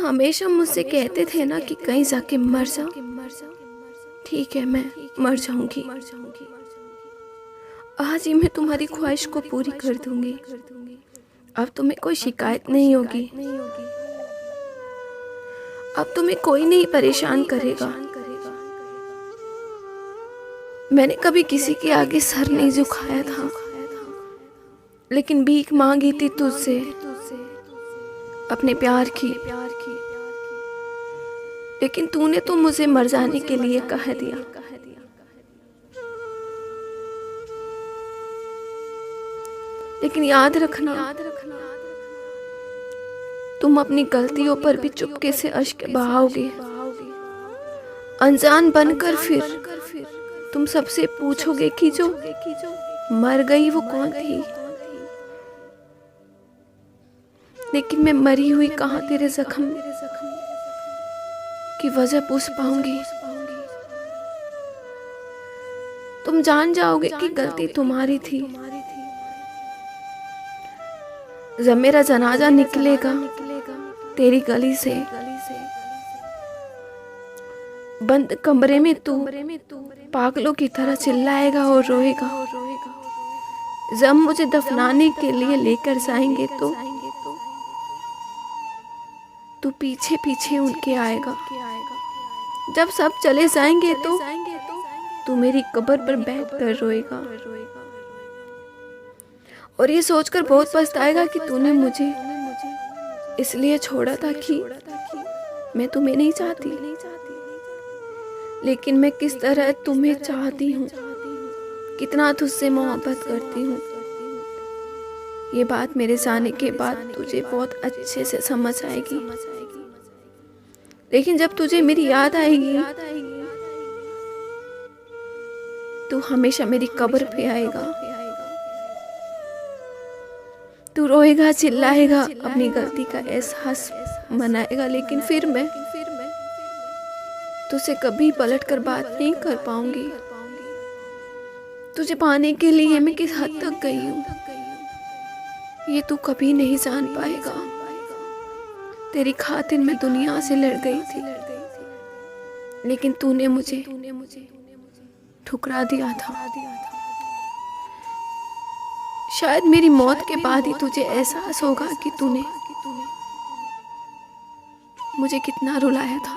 हमेशा मुझसे कहते थे ना कि कहीं जाके मर जाओ। ठीक है, मैं मर जाऊंगी। आज ही मैं तुम्हारी ख्वाहिश को पूरी कर दूंगी। अब तुम्हें कोई शिकायत नहीं होगी। अब तुम्हें कोई नहीं परेशान करेगा। मैंने कभी किसी के आगे सर नहीं झुकाया था, लेकिन भीख मांगी थी तुझसे अपने प्यार की। लेकिन तूने तो मुझे मर जाने के लिए कह दिया। लेकिन याद रखना, तुम अपनी गलतियों पर भी चुपके से अश्क बहाओगे। अनजान बनकर फिर तुम सबसे पूछोगे कि जो मर गई वो कौन थी। लेकिन मैं मरी हुई कहाँ तेरे जख्म की वजह पूछ पाऊंगी। तुम जान जाओगे कि गलती तुम्हारी थी। जब मेरा जनाजा निकलेगा तेरी गली से, बंद कमरे में तू पागलों की तरह चिल्लाएगा और रोएगा। जब मुझे दफनाने के लिए लेकर जाएंगे तो तू पीछे पीछे उनके आएगा। जब सब चले जाएंगे तो तू मेरी कब्र पर बैठकर रोएगा और ये सोचकर बहुत पछताएगा कि तूने मुझे इसलिए छोड़ा था कि मैं तुम्हें नहीं चाहती। लेकिन मैं किस तरह तुम्हें चाहती हूँ, कितना तुझसे मोहब्बत करती हूँ, ये बात मेरे जाने के बाद तुझे बहुत अच्छे से समझ आएगी। लेकिन जब तुझे मेरी याद आएगी तू हमेशा मेरी कब्र पे आएगा। तू रोएगा, चिल्लाएगा, अपनी गलती का एहसास मनाएगा। लेकिन फिर मैं तुझसे कभी पलट कर बात नहीं कर पाऊंगी। तुझे पाने के लिए मैं किस हद तक गई हूँ ये तू कभी नहीं जान पाएगा। तेरी खातिर मैं दुनिया से लड़ गई थी, लेकिन तूने मुझे ठुकरा दिया था। शायद मेरी मौत के बाद ही तुझे एहसास होगा कि तूने मुझे कितना रुलाया था।